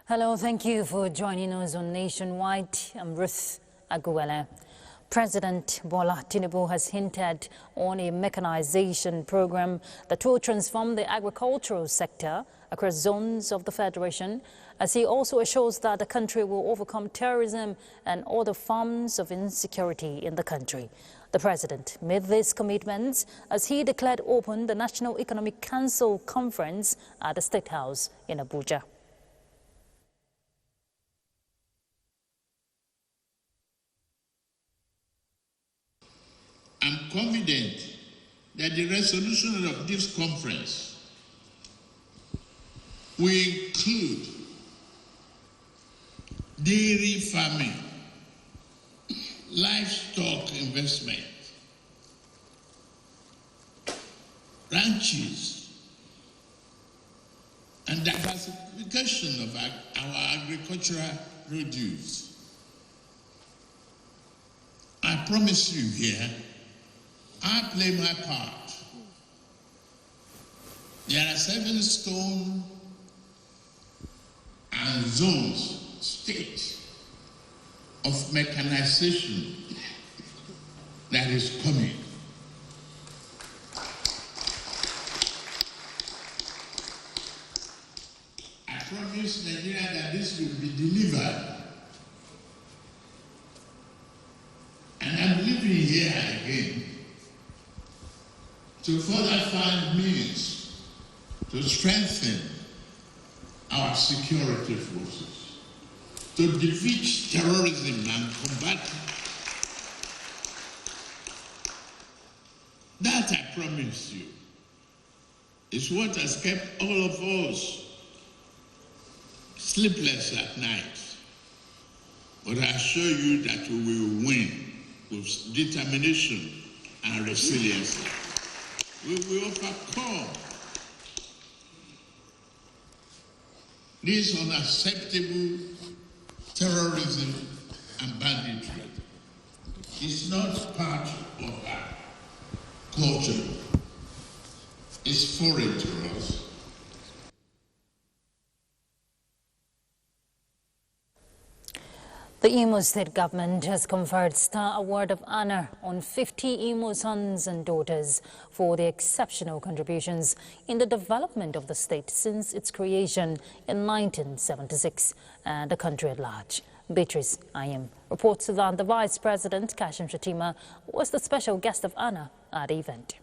Hello, thank you for joining us on Nationwide. I'm Ruth Aguela. President Bola Tinubu has hinted on a mechanization program that will transform the agricultural sector across zones of the Federation, as he also assures that the country will overcome terrorism and other forms of insecurity in the country. The president made these commitments as he declared open the National Economic Council Conference at the State House in Abuja. I'm confident that the resolution of this conference will include dairy farming, livestock investment, ranches, and diversification of our agricultural produce. I promise you here, I play my part. There are 7 stone and zones, states of mechanization that is coming. I promise Nigeria that this will be delivered. And I'm living here again to further find means to strengthen our security forces, to defeat terrorism and combat it. That, I promise you, is what has kept all of us sleepless at night. But I assure you that we will win with determination and resilience. We will overcome this unacceptable terrorism and banditry. It's not part of our culture. It's foreign to us. The Imo State government has conferred Star Award of Honor on 50 Imo sons and daughters for their exceptional contributions in the development of the state since its creation in 1976 and the country at large. Beatrice Ayem reports that the Vice President, Kashim Shettima, was the special guest of honor at the event.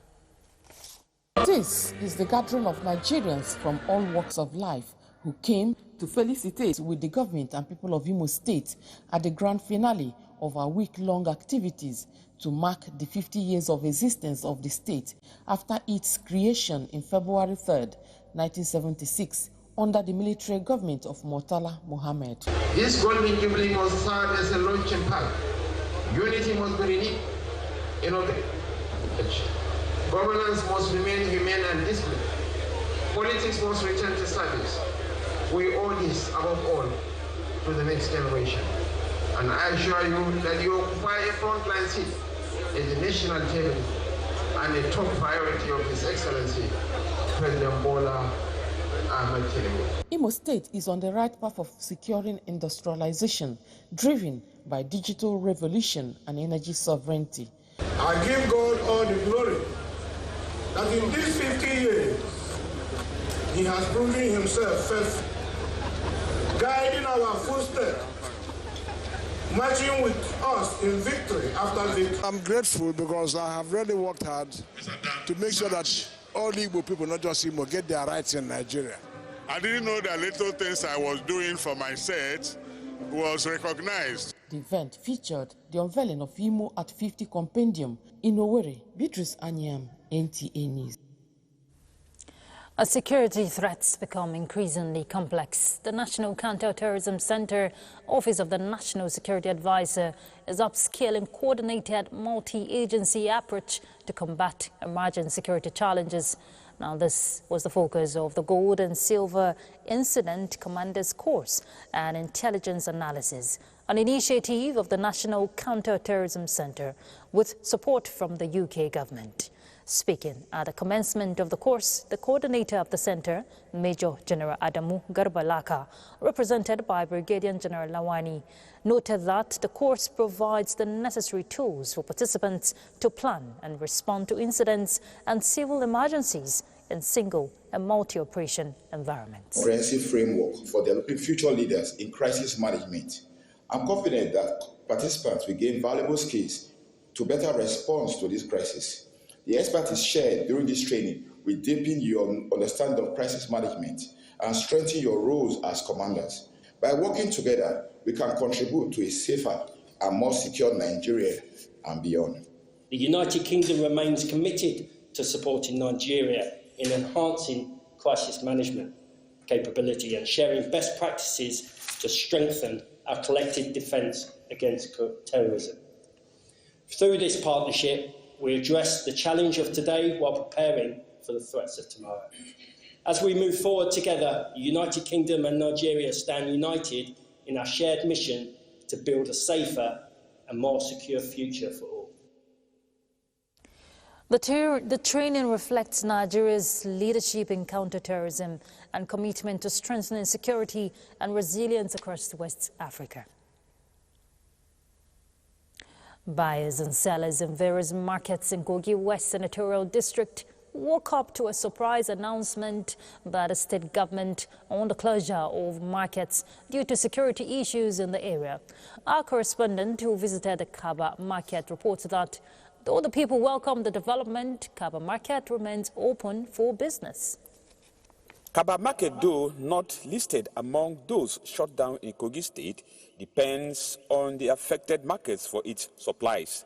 This is the gathering of Nigerians from all walks of life who came to felicitate with the government and people of Imo State at the grand finale of our week-long activities to mark the 50 years of existence of the state after its creation in February 3rd, 1976, under the military government of Murtala Mohammed. This golden jubilee must serve as a launching pad. Unity must be renewed. Governance must remain humane and disciplined. Politics must return to service. We owe this, above all, to the next generation. And I assure you that you occupy a frontline seat at the national table and a top priority of His Excellency, President Bola Ahmed Tinubu. Imo State is on the right path of securing industrialization, driven by digital revolution and energy sovereignty. I give God all the glory that in these 50 years, He has proven Himself faithful, guiding our footsteps, marching with us in victory after victory. I'm grateful because I have really worked hard to make sure that all Igbo people, not just Igbo, get their rights in Nigeria. I didn't know that little things I was doing for my set was recognized. The event featured the unveiling of Imo at 50 Compendium in Owerri. Beatrice Anyam, NTA News. As security threats become increasingly complex, the National Counter-Terrorism Center, Office of the National Security Advisor, is upscaling coordinated multi-agency approach to combat emerging security challenges. Now, this was the focus of the Gold and Silver Incident Commanders Course and Intelligence Analysis, an initiative of the National Counter-Terrorism Center with support from the UK government. Speaking at the commencement of the course, the coordinator of the center, Major General Adamu Garbalaka, represented by Brigadier General Lawani, noted that the course provides the necessary tools for participants to plan and respond to incidents and civil emergencies in single and multi-operation environments. Comprehensive framework for developing future leaders in crisis management. I'm confident that participants will gain valuable skills to better respond to this crisis. The expertise shared during this training will deepen your understanding of crisis management and strengthen your roles as commanders. By working together, we can contribute to a safer and more secure Nigeria and beyond. The United Kingdom remains committed to supporting Nigeria in enhancing crisis management capability and sharing best practices to strengthen our collective defence against terrorism. Through this partnership, we address the challenge of today while preparing for the threats of tomorrow. As we move forward together, the United Kingdom and Nigeria stand united in our shared mission to build a safer and more secure future for all. The training reflects Nigeria's leadership in counterterrorism and commitment to strengthening security and resilience across West Africa. Buyers and sellers in various markets in Kogi West Senatorial District woke up to a surprise announcement by the state government on the closure of markets due to security issues in the area. Our correspondent who visited the Kaba market reports that though the people welcome the development, Kaba market remains open for business. Kaba market, though not listed among those shut down in Kogi State, depends on the affected markets for its supplies.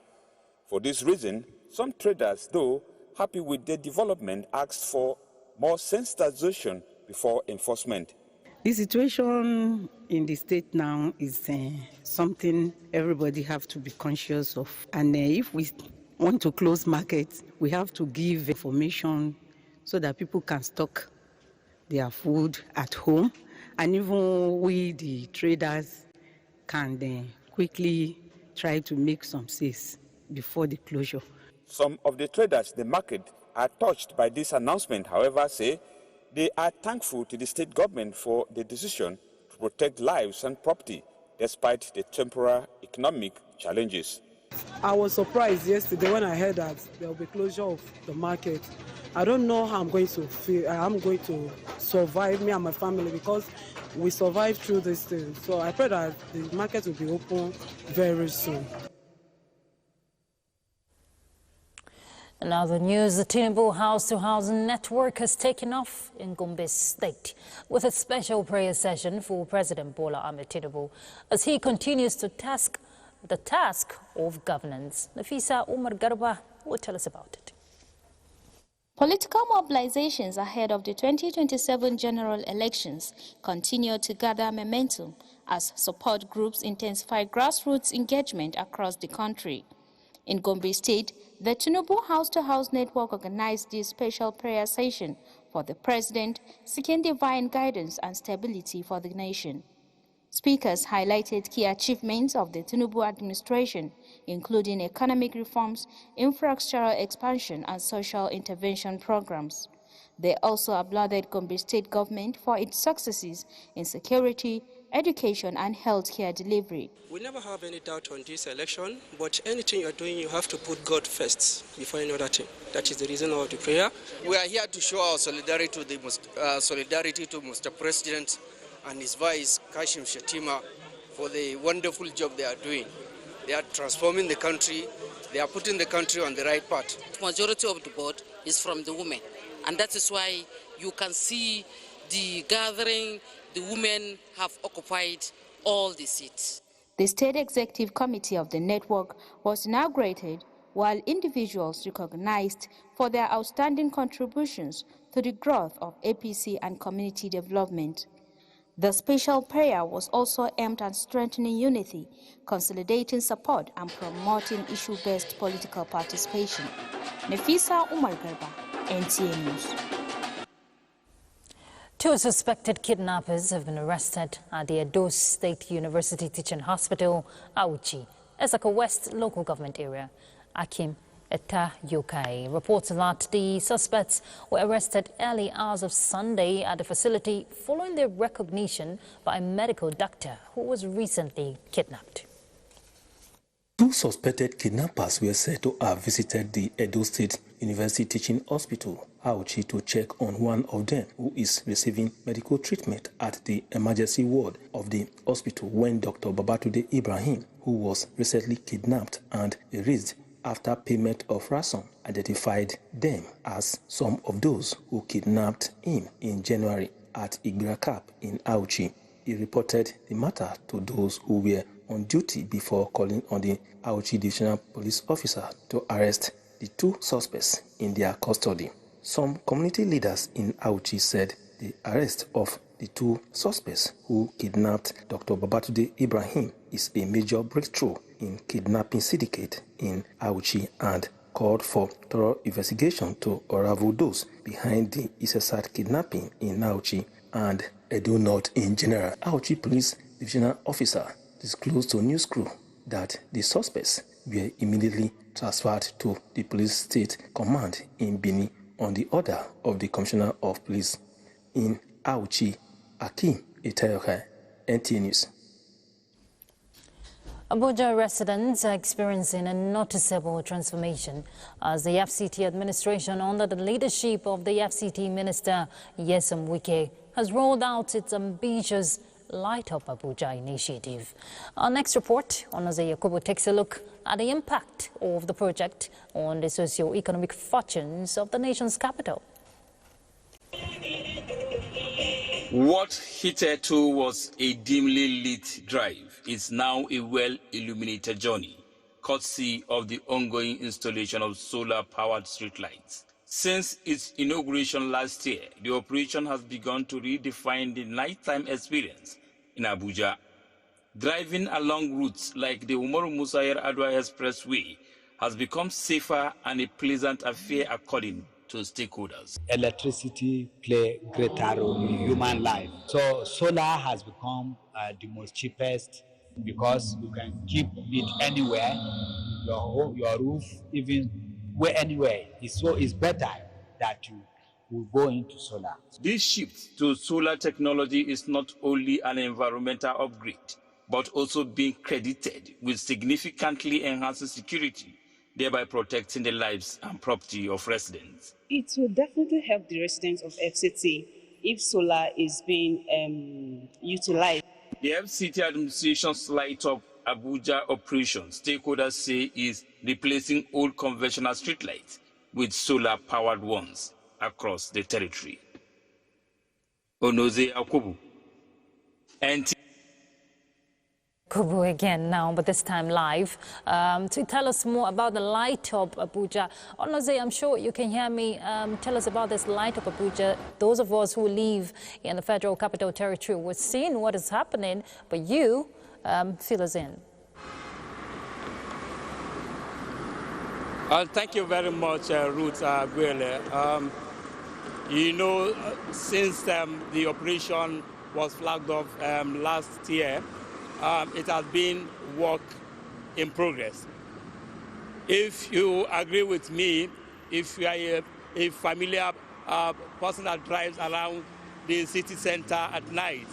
For this reason, some traders, though happy with the development, asked for more sensitization before enforcement. The situation in the state now is something everybody have to be conscious of. And if we want to close markets, we have to give information so that people can stock their food at home. And even we, the traders, can quickly try to make some sales before the closure. Some of the traders in the market are touched by this announcement, however, say they are thankful to the state government for the decision to protect lives and property despite the temporary economic challenges. I was surprised yesterday when I heard that there will be closure of the market. I don't know how I'm going to feel. I'm going to survive, me and my family, because we survived through this thing. So I pray that the market will be open very soon. In other news, the Tinubu house-to-house network has taken off in Gombe State with a special prayer session for President Bola Ahmed Tinubu as he continues to the task of governance. Nafisa Umar Garba will tell us about it. Political mobilizations ahead of the 2027 general elections continue to gather momentum as support groups intensify grassroots engagement across the country. In Gombe State, the Tinubu House-to-House Network organized this special prayer session for the president, seeking divine guidance and stability for the nation. Speakers highlighted key achievements of the Tinubu administration, including economic reforms, infrastructural expansion, and social intervention programs. They also applauded Gombe State government for its successes in security, education, and healthcare delivery. We never have any doubt on this election, but anything you're doing, you have to put God first before any other thing. That is the reason of the prayer. We are here to show our solidarity to Mr. President and his vice, Kashim Shettima, for the wonderful job they are doing. They are transforming the country. They are putting the country on the right path. The majority of the board is from the women, and that is why you can see the gathering. The women have occupied all the seats. The State Executive Committee of the network was inaugurated, while individuals recognized for their outstanding contributions to the growth of APC and community development. The special prayer was also aimed at strengthening unity, consolidating support, and promoting issue-based political participation. Nafisa Umar Garba, NTA News. 2 suspected kidnappers have been arrested at the Edo State University Teaching Hospital, Auchi, Ezako West local government area. Akim Eta UK reports that the suspects were arrested early hours of Sunday at the facility following their recognition by a medical doctor who was recently kidnapped. 2 suspected kidnappers were said to have visited the Edo State University Teaching Hospital, Auchi, to check on one of them who is receiving medical treatment at the emergency ward of the hospital when Dr. Babatunde Ibrahim, who was recently kidnapped and released after payment of ransom, identified them as some of those who kidnapped him in January at Igbirakap in Auchi. He reported the matter to those who were on duty before calling on the Auchi Divisional Police Officer to arrest the 2 suspects in their custody. Some community leaders in Auchi said the arrest of the 2 suspects who kidnapped Dr. Babatunde Ibrahim is a major breakthrough in kidnapping syndicate in Auchi and called for thorough investigation to unravel those behind the Isesat kidnapping in Auchi and Edo North in general. Auchi Police Divisional Officer disclosed to News Crew that the suspects were immediately transferred to the Police State Command in Benin on the order of the Commissioner of Police in Auchi, Akim Itayoka, NTA News. Abuja residents are experiencing a noticeable transformation as the FCT administration, under the leadership of the FCT Minister Nyesom Wike, has rolled out its ambitious Light Up Abuja initiative. Our next report, Onoze Yakubu, takes a look at the impact of the project on the socio-economic fortunes of the nation's capital. What hitherto was a dimly lit drive is now a well-illuminated journey, courtesy of the ongoing installation of solar-powered streetlights. Since its inauguration last year, the operation has begun to redefine the nighttime experience in Abuja. Driving along routes like the Umaru Musa Yar'Adua Expressway has become safer and a pleasant affair according to stakeholders. Electricity plays a greater role in human life. So solar has become the most cheapest because you can keep it anywhere, your home, your roof, even where anywhere. It's better that you will go into solar. This shift to solar technology is not only an environmental upgrade, but also being credited with significantly enhancing security, thereby protecting the lives and property of residents. It will definitely help the residents of FCT if solar is being utilized. The FCT administration's Light Up Abuja operation, stakeholders say, is replacing old conventional streetlights with solar-powered ones across the territory. Onoze Yakubu, NTA. Kubu again now, but this time live, to tell us more about the Light Up Abuja. Onoze, I'm sure you can hear me. Tell us about this Light Up Abuja. Those of us who live in the Federal Capital Territory, we're seeing what is happening, but you fill us in. Thank you very much, Ruth Aguele. You know, since the operation was flagged off last year, it has been work in progress. If you agree with me, if you are a familiar person that drives around the city center at night,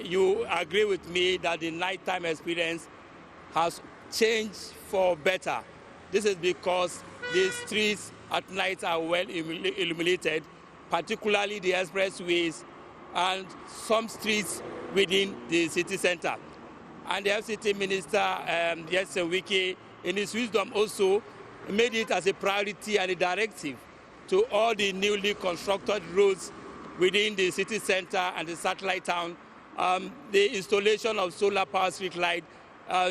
you agree with me that the nighttime experience has changed for better. This is because the streets at night are well illuminated, particularly the expressways and some streets within the city center. And the FCT Minister, Nyesom Wike, in his wisdom also made it as a priority and a directive to all the newly constructed roads within the city center and the satellite town. The installation of solar power street light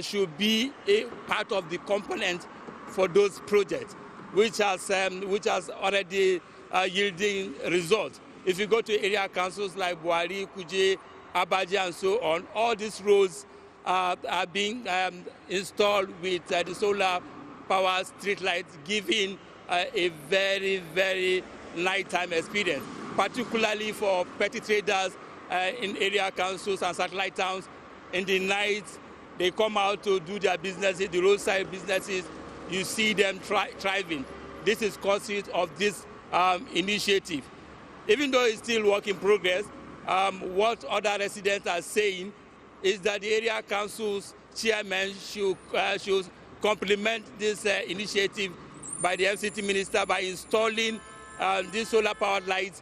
should be a part of the component for those projects, which has already yielding results. If you go to area councils like Buhari, Kuje, Abuja, and so on, all these roads are being installed with the solar power street lights, giving a very, very nighttime experience, particularly for petty traders in area councils and satellite towns. In the night, they come out to do their businesses, the roadside businesses. you see them thriving. This is causes of this initiative. Even though it's still work in progress, what other residents are saying is that the area council's chairman should complement this initiative by the FCT minister by installing these solar-powered lights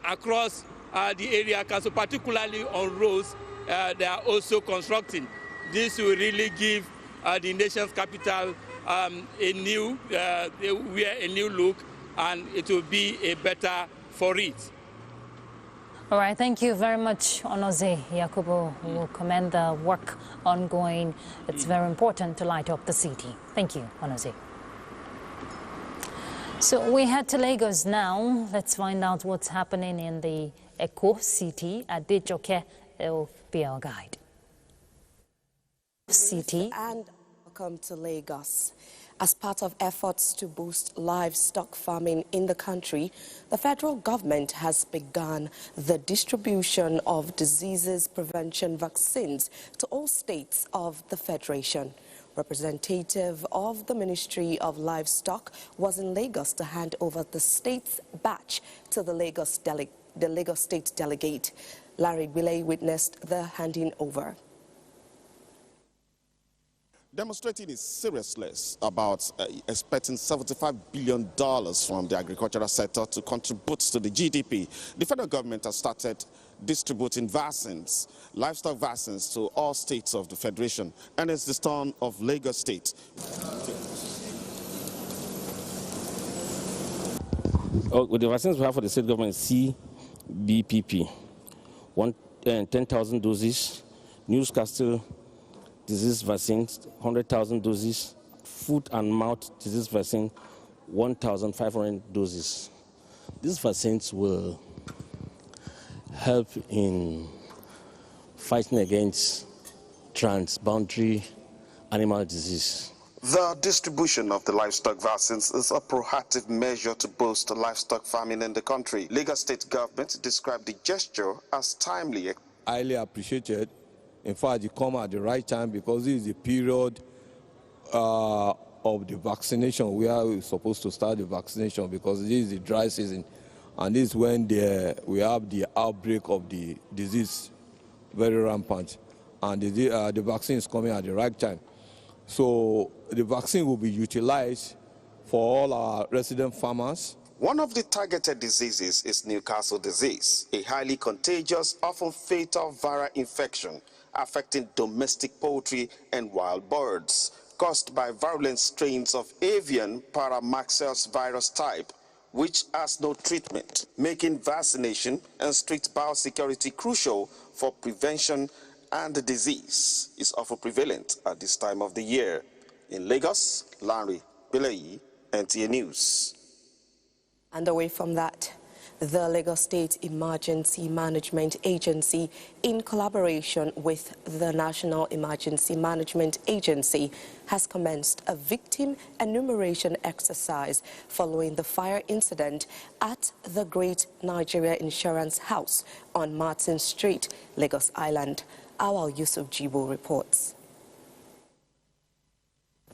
across the area council, particularly on roads they are also constructing. This will really give the nation's capital a new look, and it will be a better for it. All right, thank you very much, Onoze Yakubu. We will commend the work ongoing. It's very important to light up the city. Thank you, Onoze. So we head to Lagos now. Let's find out what's happening in the Eko city. Adejoke will be our guide. City. And welcome to Lagos. As part of efforts to boost livestock farming in the country, the federal government has begun the distribution of diseases prevention vaccines to all states of the federation. Representative of the Ministry of Livestock was in Lagos to hand over the state's batch to the Lagos State delegate. Larry Bilay witnessed the handing over. Demonstrating its seriousness about expecting $75 billion from the agricultural sector to contribute to the GDP, the federal government has started distributing vaccines, livestock vaccines, to all states of the federation, and it's the turn of Lagos State. With the vaccines we have for the state government, CBPP, 10,000 doses, Newcastle disease vaccine, 100,000 doses, foot and mouth disease vaccine, 1,500 doses. These vaccines will help in fighting against transboundary animal disease. The distribution of the livestock vaccines is a proactive measure to boost livestock farming in the country. Lagos State government described the gesture as timely. Highly appreciated. In fact, it come at the right time because this is the period of the vaccination where we're supposed to start the vaccination, because this is the dry season, and this is when we have the outbreak of the disease very rampant, and the vaccine is coming at the right time. So the vaccine will be utilized for all our resident farmers. One of the targeted diseases is Newcastle disease, a highly contagious, often fatal viral infection affecting domestic poultry and wild birds, caused by virulent strains of avian paramaxilus virus type, which has no treatment, making vaccination and strict biosecurity crucial for prevention, and the disease is often prevalent at this time of the year. In Lagos, Larry Bilay, NTA News. And away from that, the Lagos State Emergency Management Agency, in collaboration with the National Emergency Management Agency, has commenced a victim enumeration exercise following the fire incident at the Great Nigeria Insurance House on Martin Street, Lagos Island. Our Yusuf Jibo reports.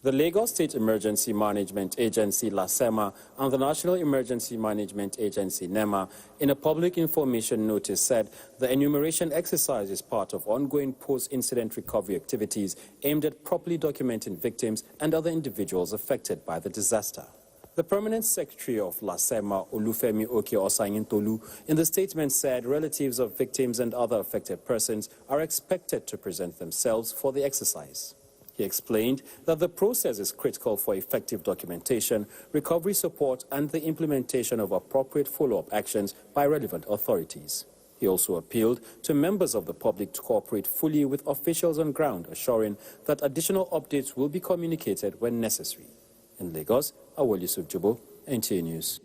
The Lagos State Emergency Management Agency, LASEMA, and the National Emergency Management Agency, NEMA, in a public information notice said the enumeration exercise is part of ongoing post-incident recovery activities aimed at properly documenting victims and other individuals affected by the disaster. The Permanent Secretary of LASEMA, Olufemi Oke Osanyintolu, in the statement said relatives of victims and other affected persons are expected to present themselves for the exercise. He explained that the process is critical for effective documentation, recovery support, and the implementation of appropriate follow-up actions by relevant authorities. He also appealed to members of the public to cooperate fully with officials on ground, assuring that additional updates will be communicated when necessary. In Lagos, Awol Yusuf Jubo, NTA News.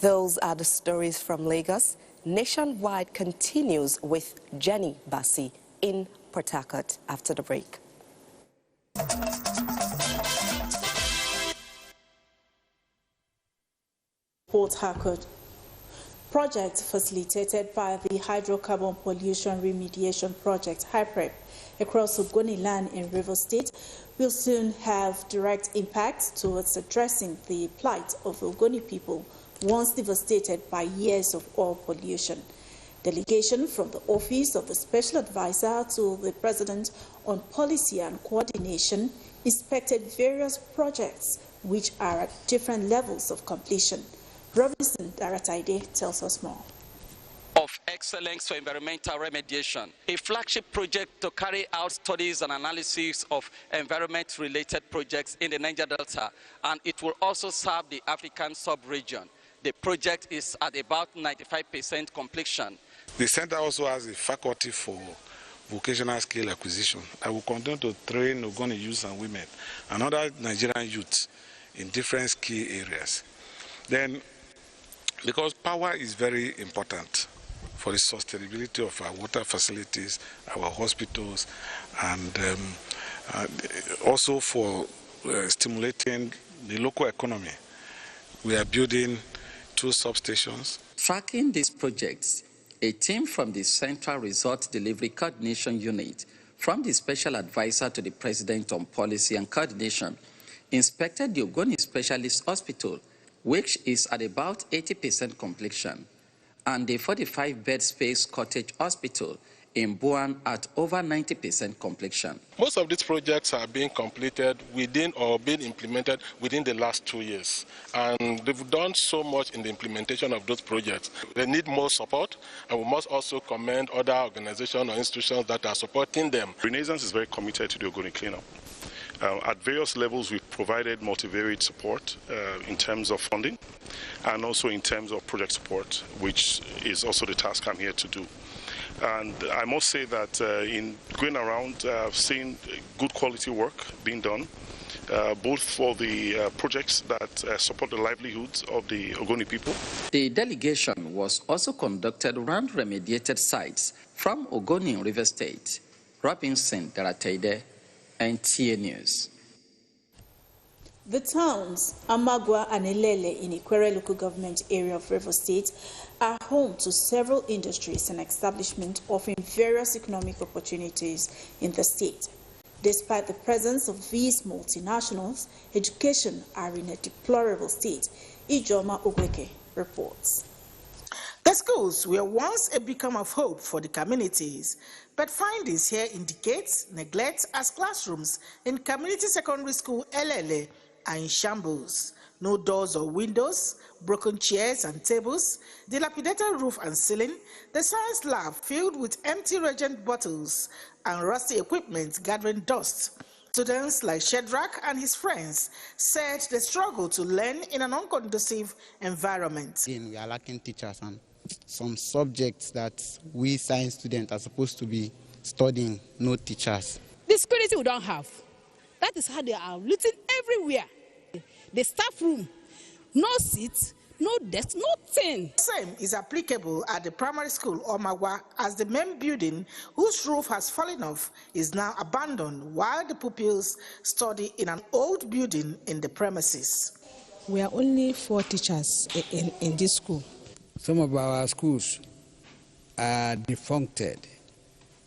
Those are the stories from Lagos. Nationwide continues with Jenny Bassi in Port Harcourt after the break. Port Harcourt. Project facilitated by the Hydrocarbon Pollution Remediation Project, HYPREP, across Ogoni land in Rivers State will soon have direct impact towards addressing the plight of Ogoni people once devastated by years of oil pollution. Delegation from the Office of the Special Advisor to the President on Policy and Coordination inspected various projects which are at different levels of completion. Robinson Darataide tells us more. Of Excellence for Environmental Remediation, a flagship project to carry out studies and analysis of environment-related projects in the Niger Delta, and it will also serve the African sub-region. The project is at about 95% completion. The center also has a faculty for vocational skill acquisition. I will continue to train Ogoni youths and women and other Nigerian youths in different skill areas. Then, because power is very important for the sustainability of our water facilities, our hospitals, and also for stimulating the local economy, we are building 2 substations. Tracking these projects, a team from the Central Resort Delivery Coordination Unit from the Special Advisor to the President on Policy and Coordination inspected the Ogoni Specialist Hospital, which is at about 80% completion, and the 45-bed space cottage hospital in Buan at over 90% completion. Most of these projects are being completed within or being implemented within the last 2 years. And they've done so much in the implementation of those projects. They need more support, and we must also commend other organizations or institutions that are supporting them. Renaissance is very committed to the Ogoni cleanup. At various levels, we've provided multivariate support in terms of funding and also in terms of project support, which is also the task I'm here to do. And I must say that in going around, I've seen good quality work being done, both for the projects that support the livelihoods of the Ogoni people. The delegation was also conducted around remediated sites from Ogoni River State. Robinson Darataide, NTA News. The towns Amagwa and Elele in Ikwere local government area of Rivers State are home to several industries and establishments offering various economic opportunities in the state. Despite the presence of these multinationals, education are in a deplorable state. Ijoma Ogweke reports. The schools were once a beacon of hope for the communities, but findings here indicate neglect as classrooms in Community Secondary School Elele are in shambles. No doors or windows, broken chairs and tables, dilapidated roof and ceiling, the science lab filled with empty reagent bottles and rusty equipment gathering dust. Students like Shedrack and his friends said they struggle to learn in an unconducive environment. We are lacking teachers and some subjects that we science students are supposed to be studying, no teachers. The security we don't have, that is how they are looting everywhere. The staff room, no seats, no desk, nothing. Same is applicable at the primary school Omagwa, as the main building, whose roof has fallen off, is now abandoned while the pupils study in an old building in the premises. We are only 4 teachers in this school. Some of our schools are defunct,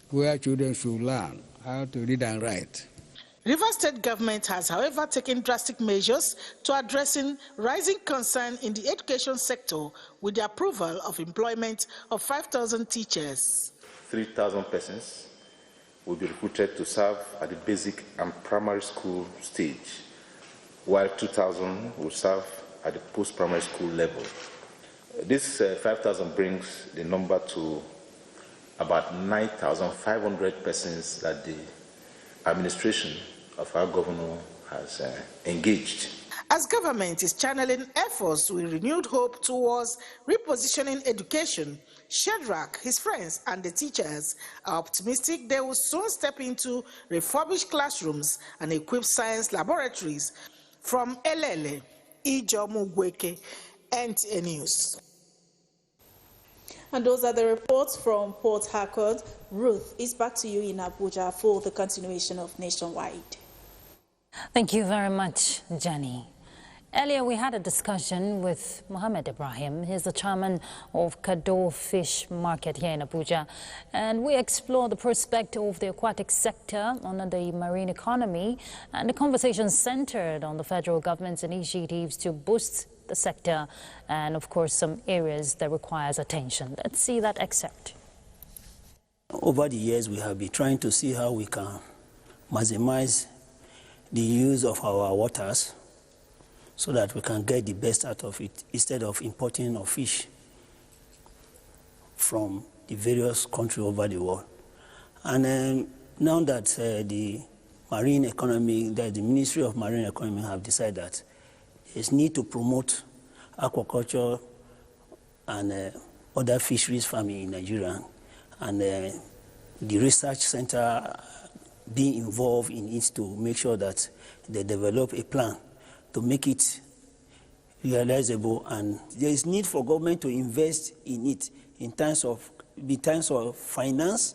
where children should learn how to read and write. Rivers State government has, however, taken drastic measures to addressing rising concern in the education sector with the approval of employment of 5,000 teachers. 3,000 persons will be recruited to serve at the basic and primary school stage, while 2,000 will serve at the post-primary school level. This 5,000 brings the number to about 9,500 persons that the administration of our governor has engaged. As government is channeling efforts with renewed hope towards repositioning education, Shedrack, his friends and the teachers are optimistic they will soon step into refurbished classrooms and equipped science laboratories. From Elele, Ijomu Gweke, NTA News. And those are the reports from Port Harcourt. Ruth, it's back to you in Abuja for the continuation of Nationwide. Thank you very much, Jenny. Earlier, we had a discussion with Mohammed Ibrahim. He's the chairman of Kado Fish Market here in Abuja. And we explored the prospect of the aquatic sector under the marine economy. And the conversation centered on the federal government's initiatives to boost the sector and, of course, some areas that requires attention. Let's see that excerpt. Over the years, we have been trying to see how we can maximize the use of our waters so that we can get the best out of it instead of importing our fish from the various countries over the world. And now that the marine economy, that the Ministry of Marine Economy have decided that there's need to promote aquaculture and other fisheries farming in Nigeria, and the research center being involved in it to make sure that they develop a plan to make it realizable, and there is need for government to invest in it in terms of finance,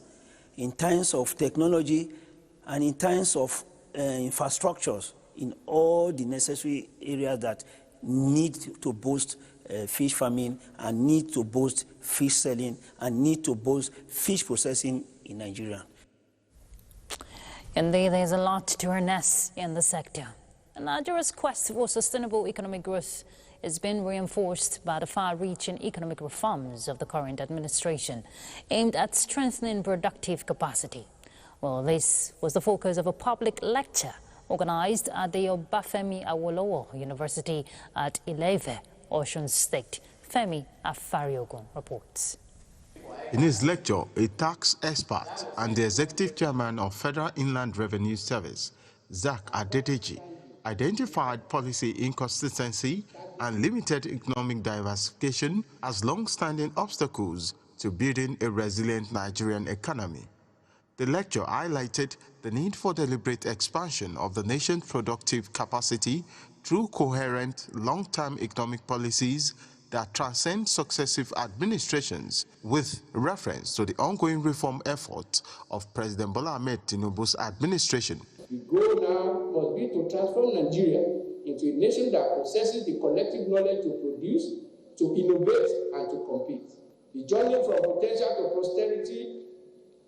in terms of technology, and in terms of infrastructures in all the necessary areas that need to boost fish farming and need to boost fish selling and need to boost fish processing in Nigeria. Indeed, there's a lot to harness in the sector. Nigeria's quest for sustainable economic growth has been reinforced by the far-reaching economic reforms of the current administration, aimed at strengthening productive capacity. Well, this was the focus of a public lecture organized at the Obafemi Awolowo University at Ile-Ife, Osun State. Femi Afariogun reports. In his lecture, a tax expert and the executive chairman of Federal Inland Revenue Service, Zach Adedeji, identified policy inconsistency and limited economic diversification as long-standing obstacles to building a resilient Nigerian economy. The lecture highlighted the need for deliberate expansion of the nation's productive capacity through coherent long-term economic policies that transcend successive administrations, with reference to the ongoing reform efforts of President Bola Ahmed Tinubu's administration. The goal now must be to transform Nigeria into a nation that possesses the collective knowledge to produce, to innovate, and to compete. The journey from potential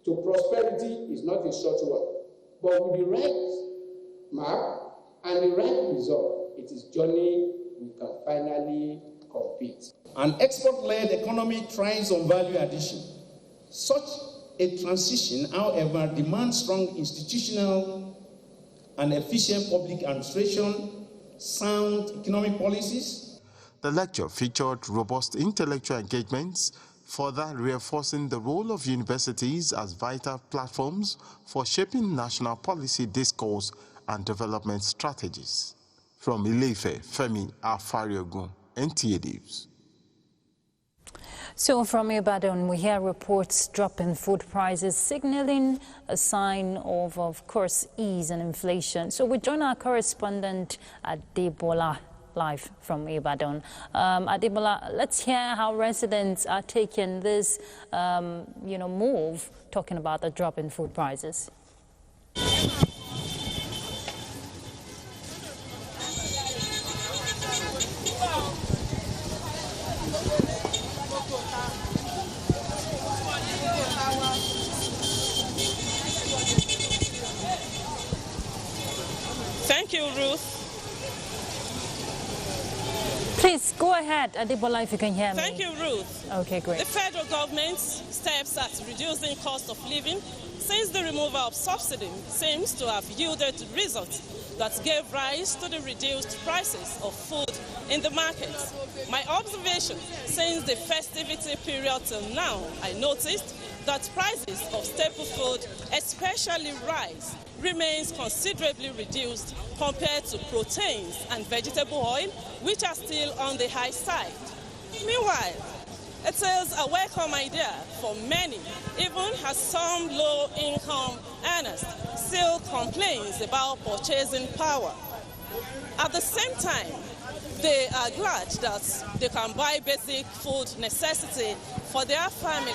to prosperity is not a short one, but with the right map and the right result, it is journey we can finally compete. An export-led economy thrives on value addition. Such a transition, however, demands strong institutional and efficient public administration, sound economic policies. The lecture featured robust intellectual engagements, further reinforcing the role of universities as vital platforms for shaping national policy discourse and development strategies. From Ile-Ife, Femi Afariogun, NTA News. So from Ibadan, we hear reports dropping food prices, signaling a sign of course, ease and inflation. So we join our correspondent Adebola live from Ibadan. Adebola, let's hear how residents are taking this, move, talking about the drop in food prices. Thank you, Ruth. Please go ahead, Adebola, if you can hear me. Thank you, Ruth. Okay, great. The federal government's steps at reducing cost of living since the removal of subsidy seems to have yielded results that gave rise to the reduced prices of food in the market. My observation since the festivity period till now, I noticed that prices of staple food, especially rice, remains considerably reduced compared to proteins and vegetable oil, which are still on the high side. Meanwhile, it is a welcome idea for many, even as some low-income earners still complains about purchasing power. At the same time, they are glad that they can buy basic food necessity for their family.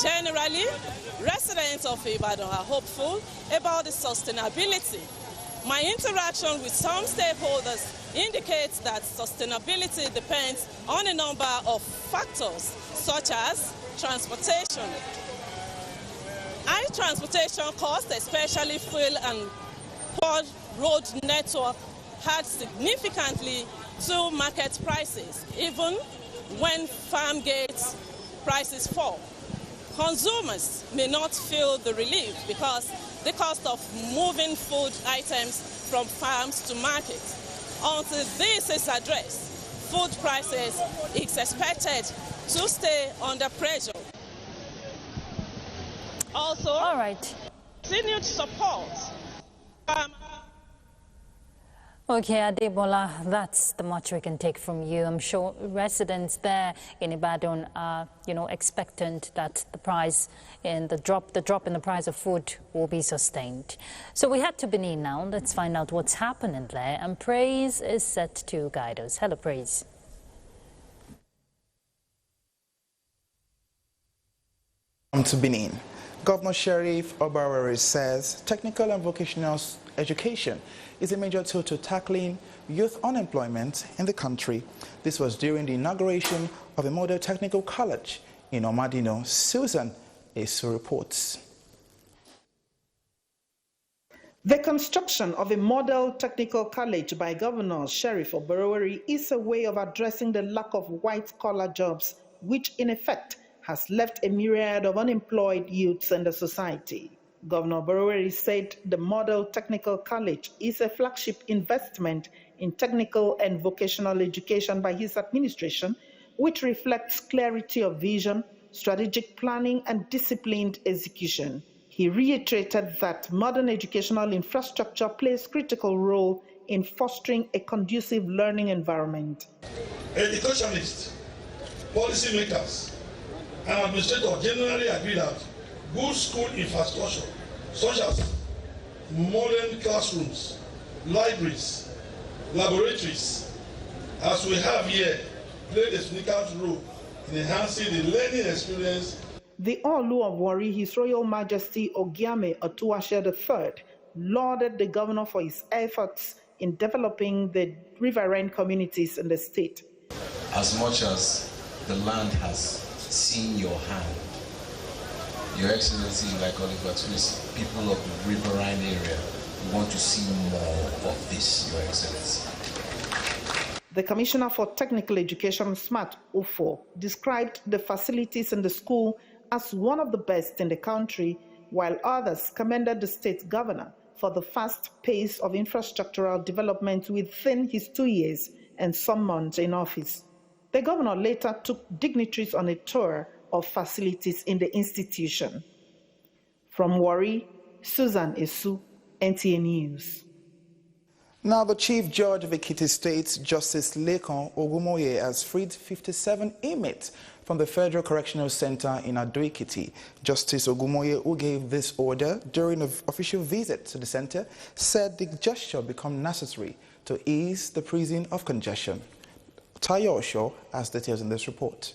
Generally, residents of Ibadan are hopeful about the sustainability. My interaction with some stakeholders indicates that sustainability depends on a number of factors, such as transportation. High transportation costs, especially fuel and poor road network, add significantly to market prices, even when farm gate prices fall. Consumers may not feel the relief because the cost of moving food items from farms to market. Until this is addressed, food prices is expected to stay under pressure. Also, all right, continued support. Okay, Adebola, that's the much we can take from you. I'm sure residents there in Ibadan are, expectant that the price and the drop in the price of food will be sustained. So we head to Benin now. Let's find out what's happening there. And Praise is set to guide us. Hello, Praise. To Benin. Governor Sheriff Obarere says technical and vocational education is a major tool to tackling youth unemployment in the country. This was during the inauguration of a model technical college in Omadino. Susan Esu reports. The construction of a model technical college by Governor Sheriff Obarere is a way of addressing the lack of white-collar jobs, which in effect has left a myriad of unemployed youths in the society. Governor Obarere said the Model Technical College is a flagship investment in technical and vocational education by his administration, which reflects clarity of vision, strategic planning, and disciplined execution. He reiterated that modern educational infrastructure plays a critical role in fostering a conducive learning environment. Educationists, policymakers, and administrators generally agree that good school infrastructure, such as modern classrooms, libraries, laboratories, as we have here, play a significant role in enhancing the learning experience. The Olu of Warri, His Royal Majesty Ogiame Otuwase III, lauded the governor for his efforts in developing the riverine communities in the state. As much as the land has seen your hand, Your Excellency, like Oliver Twist, people of the riverine area, we want to see more of this, Your Excellency. The Commissioner for Technical Education, Smart Ufo, described the facilities in the school as one of the best in the country, while others commended the state governor for the fast pace of infrastructural development within his 2 years and some months in office. The governor later took dignitaries on a tour of facilities in the institution. From Warri, Susan Esu, NTA News. Now, the Chief Judge of Ekiti State, Justice Lekan Ogumoye, has freed 57 inmates from the Federal Correctional Center in Ado-Ekiti. Justice Ogumoye, who gave this order during an official visit to the center, said the gesture became necessary to ease the prison of congestion. Tayo Osho has details in this report.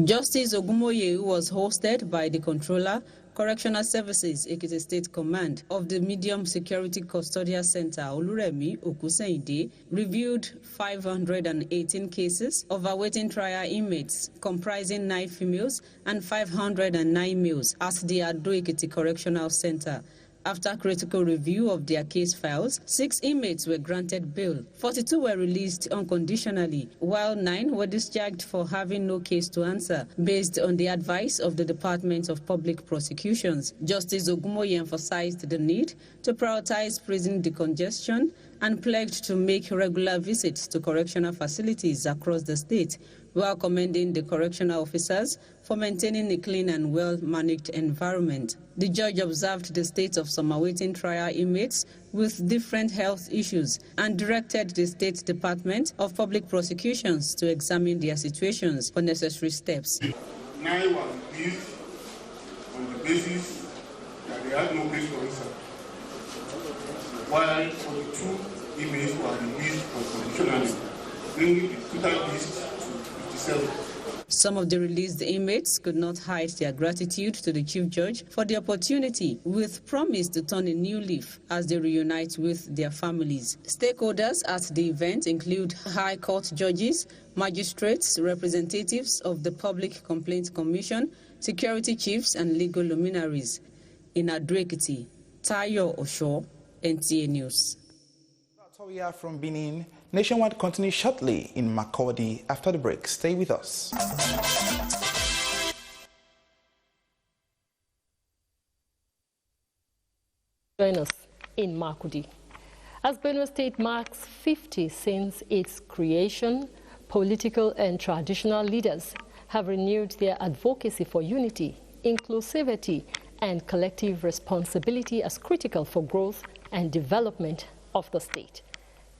Justice Ogumoye, who was hosted by the Controller, Correctional Services, Ekiti State Command of the Medium Security Custodial Center, Oluremi Okuseide, reviewed 518 cases of awaiting trial inmates, comprising 9 females and 509 males, at the Ado-Ekiti Correctional Center. After critical review of their case files, 6 inmates were granted bail, 42 were released unconditionally, while 9 were discharged for having no case to answer, based on the advice of the Department of Public Prosecutions. Justice Ogumoye emphasized the need to prioritize prison decongestion and pledged to make regular visits to correctional facilities across the state, while commending the correctional officers for maintaining a clean and well-managed environment. The judge observed the state of some awaiting trial inmates with different health issues and directed the State Department of Public Prosecutions to examine their situations for necessary steps. 9 was released on the basis that they had no place to answer, while 42 inmates were released unconditionally, bringing the total list to 57. Some of the released inmates could not hide their gratitude to the Chief Judge for the opportunity, with promise to turn a new leaf as they reunite with their families. Stakeholders at the event include High Court judges, magistrates, representatives of the Public Complaints Commission, security chiefs, and legal luminaries. In Ado-Ekiti, Tayo Osho, NTA News. That's all we have from Benin. Nationwide continues shortly in Makurdi after the break. Stay with us. Join us in Makurdi. As Benue State marks 50 since its creation, political and traditional leaders have renewed their advocacy for unity, inclusivity, and collective responsibility as critical for growth and development of the state.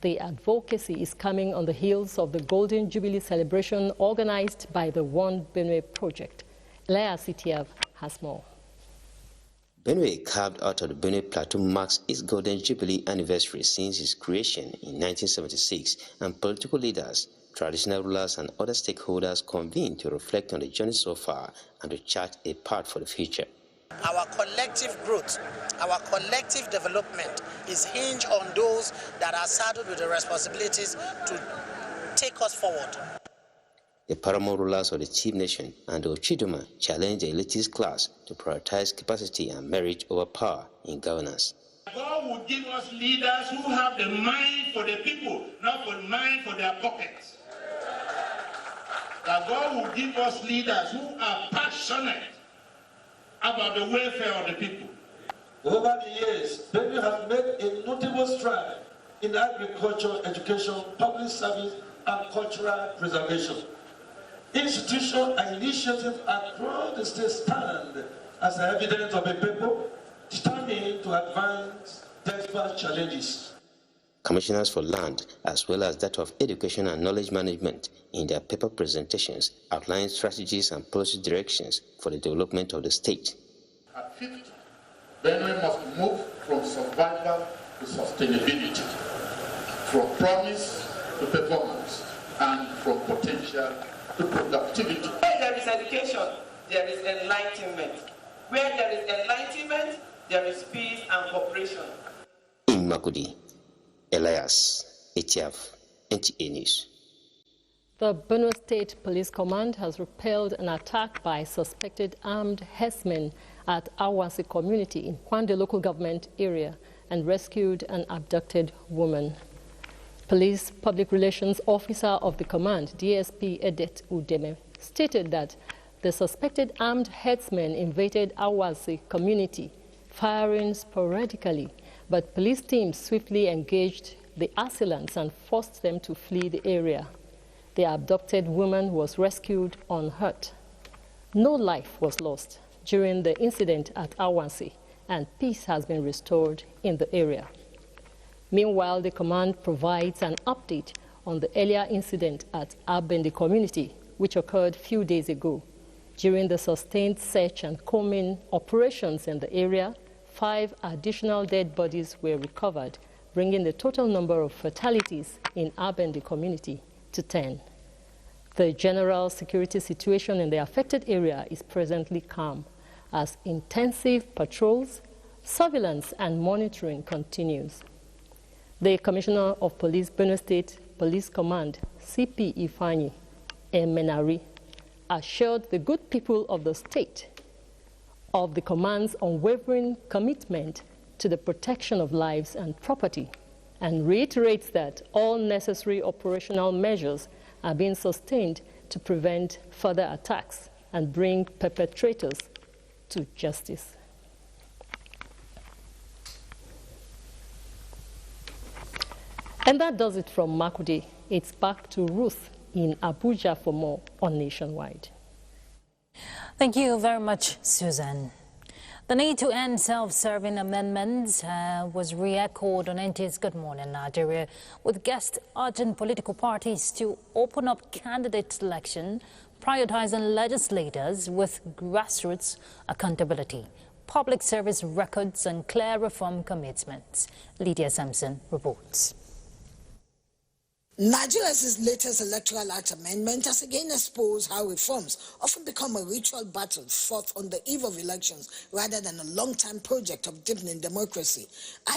The advocacy is coming on the heels of the Golden Jubilee celebration organized by the One Benue project. Lea Sitiav has more. Benue, carved out of the Benue Plateau, marks its Golden Jubilee anniversary since its creation in 1976, and political leaders, traditional rulers, and other stakeholders convened to reflect on the journey so far and to chart a path for the future. Our collective growth, our collective development is hinged on those that are saddled with the responsibilities to take us forward. The paramount rulers of the chief nation and the Ochiduma challenged the elitist class to prioritize capacity and merit over power in governance. God will give us leaders who have the mind for the people, not the mind for their pockets. That God will give us leaders who are passionate about the welfare of the people. Over the years, Benue has made a notable stride in agriculture, education, public service, and cultural preservation. Institutions and initiatives across the state stand as evidence of a people determined to advance despite challenges. Commissioners for land, as well as that of education and knowledge management, in their paper presentations outline strategies and policy directions for the development of the state. At 50, Benue must move from survival to sustainability, from promise to performance, and from potential to productivity. Where there is education, there is enlightenment. Where there is enlightenment, there is peace and cooperation. In Makurdi, Elias Etiaf, NTA News. The Benue State Police Command has repelled an attack by suspected armed herdsmen at Awasi community in Kwande local government area and rescued an abducted woman. Police Public Relations Officer of the command, DSP Edet Udeme, stated that the suspected armed herdsmen invaded Awasi community, firing sporadically, but police teams swiftly engaged the assailants and forced them to flee the area. The abducted woman was rescued unhurt. No life was lost during the incident at Awasi, and peace has been restored in the area. Meanwhile, the command provides an update on the earlier incident at Abendi community, which occurred a few days ago. During the sustained search and combing operations in the area, 5 additional dead bodies were recovered, bringing the total number of fatalities in Abendi community to 10. The general security situation in the affected area is presently calm, as intensive patrols, surveillance, and monitoring continues. The Commissioner of Police, Benue State Police Command, CP Ifani Emenari, assured the good people of the state of the command's unwavering commitment to the protection of lives and property, and reiterates that all necessary operational measures are being sustained to prevent further attacks and bring perpetrators to justice. And that does it from Makurdi. It's back to Ruth in Abuja for more on Nationwide. Thank you very much, Susan. The need to end self-serving amendments was re-echoed on NT's Good Morning Nigeria, with guests urging political parties to open up candidate selection, prioritizing legislators with grassroots accountability, public service records, and clear reform commitments. Lydia Sampson reports. Nigeria's latest Electoral Act amendment has again exposed how reforms often become a ritual battle fought on the eve of elections rather than a long-term project of deepening democracy.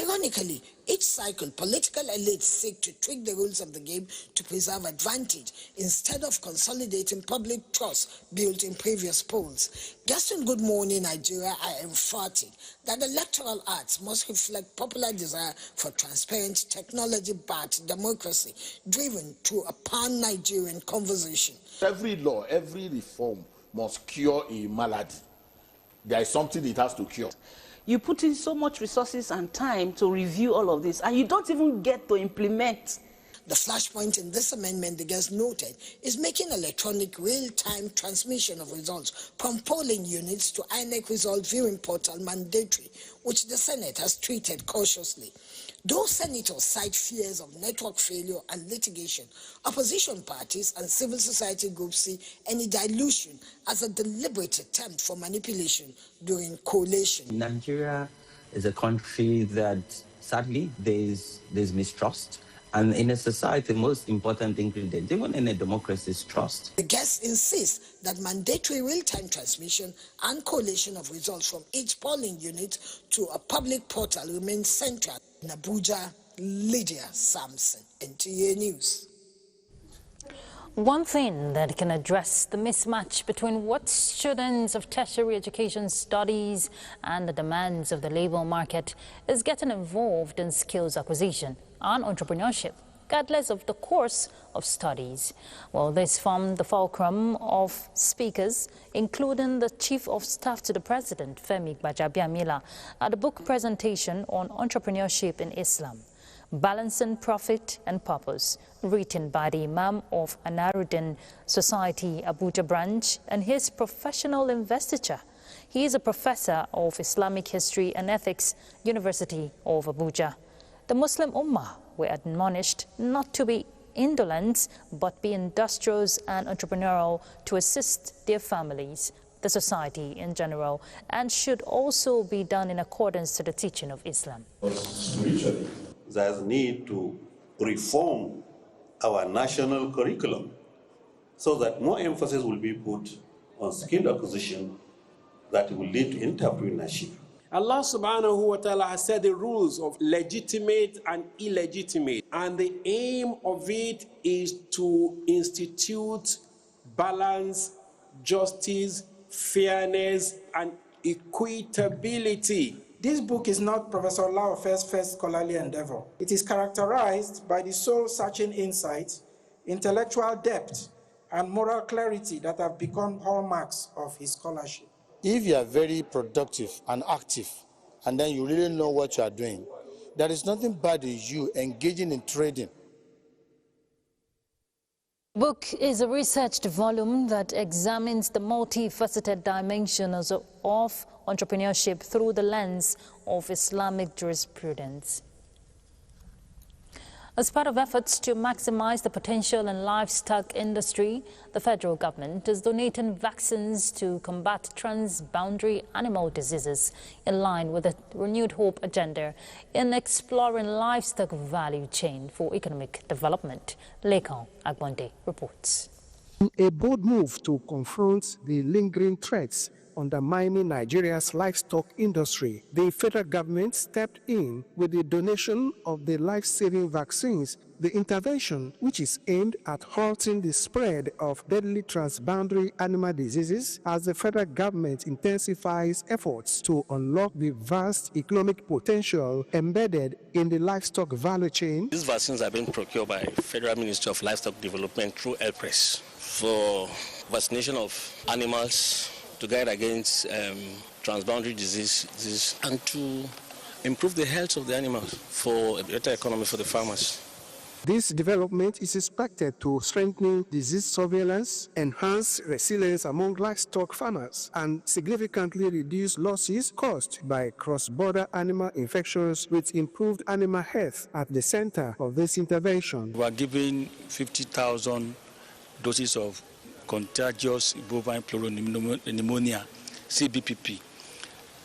Ironically, each cycle, political elites seek to tweak the rules of the game to preserve advantage instead of consolidating public trust built in previous polls. Guests in Good Morning Nigeria are emphatic that electoral acts must reflect popular desire for transparent, technology-backed democracy, driven to a pan-Nigerian conversation. Every law, every reform must cure a malady. There is something it has to cure. You put in so much resources and time to review all of this, and you don't even get to implement. The flashpoint in this amendment, the guest noted, is making electronic real-time transmission of results from polling units to INEC result viewing portal mandatory, which the Senate has treated cautiously. Those senators cite fears of network failure and litigation. Opposition parties and civil society groups see any dilution as a deliberate attempt for manipulation during collation. Nigeria is a country that, sadly, there's mistrust. And in a society, the most important ingredient, even in a democracy, is trust. The guest insists that mandatory real-time transmission and collation of results from each polling unit to a public portal remains central. In Abuja, Lydia Sampson, NTA News. One thing that can address the mismatch between what students of tertiary education studies and the demands of the labor market is getting involved in skills acquisition and entrepreneurship, regardless of the course of studies. Well, this formed the fulcrum of speakers, including the Chief of Staff to the President, Femi Gbajabiamila, at a book presentation on entrepreneurship in Islam, Balancing Profit and Purpose, written by the Imam of Anaruddin Society Abuja branch and his professional investiture. He is a professor of Islamic History and Ethics, University of Abuja. The Muslim Ummah were admonished not to be indolent, but be industrious and entrepreneurial to assist their families, the society in general, and should also be done in accordance to the teaching of Islam. Spiritually, there's need to reform our national curriculum so that more emphasis will be put on skill acquisition that will lead to entrepreneurship. Allah subhanahu wa ta'ala has set the rules of legitimate and illegitimate, and the aim of it is to institute balance, justice, fairness, and equitability. This book is not Professor Olaofe's first scholarly endeavor. It is characterized by the soul-searching insight, intellectual depth, and moral clarity that have become hallmarks of his scholarship. If you are very productive and active, and then you really know what you are doing, there is nothing bad in you engaging in trading. The book is a researched volume that examines the multifaceted dimensions of entrepreneurship through the lens of Islamic jurisprudence. As part of efforts to maximize the potential in livestock industry, the federal government is donating vaccines to combat transboundary animal diseases in line with the Renewed Hope agenda in exploring livestock value chain for economic development. Lekon Agbonde reports. A bold move to confront the lingering threats undermining Nigeria's livestock industry, the federal government stepped in with the donation of the life-saving vaccines. The intervention, which is aimed at halting the spread of deadly transboundary animal diseases as the federal government intensifies efforts to unlock the vast economic potential embedded in the livestock value chain. These vaccines are being procured by Federal Ministry of Livestock Development through ELPRES for vaccination of animals to guide against transboundary disease and to improve the health of the animals for a better economy for the farmers. This development is expected to strengthen disease surveillance, enhance resilience among livestock farmers, and significantly reduce losses caused by cross-border animal infections with improved animal health at the center of this intervention. We are giving 50,000 doses of contagious bovine pneumonia, CBPP,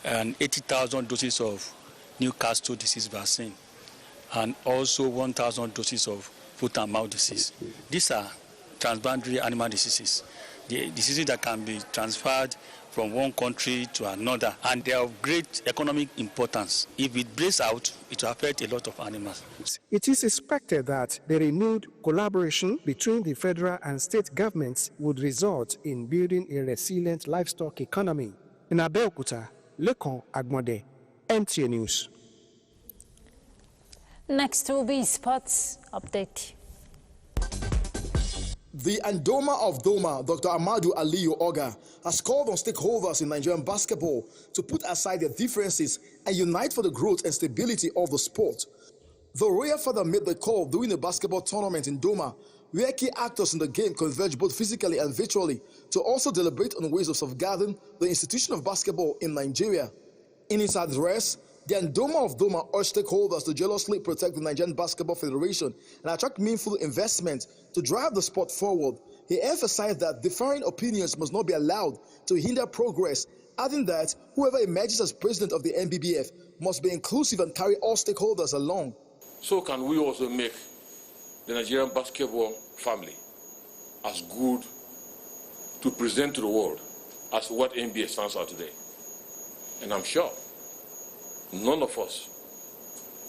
and 80,000 doses of Newcastle disease vaccine, and also 1,000 doses of foot and mouth disease. These are transboundary animal diseases, the diseases that can be transferred from one country to another, and they are of great economic importance. If it breaks out, it will affect a lot of animals. It is expected that the renewed collaboration between the federal and state governments would result in building a resilient livestock economy. In Abeokuta, Lekon Agbonde, NTA News. Next will be sports update. The Andoma of Doma, Dr. Amadou Aliyu Oga, has called on stakeholders in Nigerian basketball to put aside their differences and unite for the growth and stability of the sport. The royal father made the call during a basketball tournament in Doma, where key actors in the game converged both physically and virtually to also deliberate on ways of safeguarding the institution of basketball in Nigeria. In his address, the Andoma of Doma urged stakeholders to jealously protect the Nigerian Basketball Federation and attract meaningful investment to drive the sport forward. He emphasized that differing opinions must not be allowed to hinder progress, adding that whoever emerges as president of the NBBF must be inclusive and carry all stakeholders along. So can we also make the Nigerian basketball family as good to present to the world as what NBA stands out today. And I'm sure none of us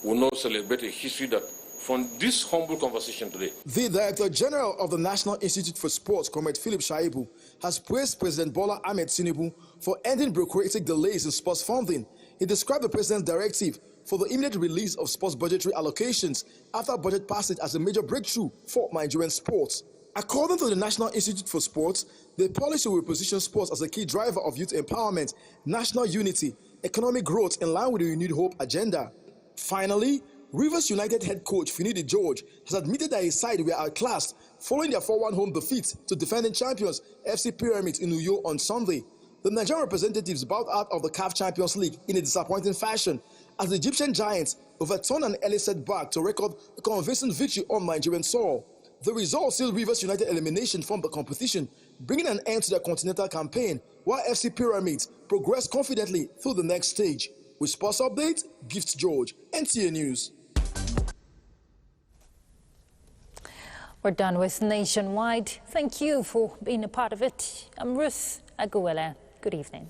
will not celebrate a history that from this humble conversation today. The Director General of the National Institute for Sports, Comrade Philip Shaibu, has praised President Bola Ahmed Tinubu for ending bureaucratic delays in sports funding. He described the President's directive for the immediate release of sports budgetary allocations after budget passage as a major breakthrough for Nigerian sports. According to the National Institute for Sports, the policy will position sports as a key driver of youth empowerment, national unity, economic growth in line with the renewed hope agenda. Finally, Rivers United head coach Finidi George has admitted that his side were outclassed following their 4-1 home defeat to defending champions FC Pyramids in Uyo on Sunday. The Nigerian representatives bowed out of the CAF Champions League in a disappointing fashion as the Egyptian Giants overturned an early setback to record a convincing victory on Nigerian soil. The result sealed Rivers United elimination from the competition, bringing an end to their continental campaign, while FC Pyramids progressed confidently through the next stage. With Sports Update, Gift George, NTA News. We're done with Nationwide. Thank you for being a part of it. I'm Ruth Aguwele. Good evening.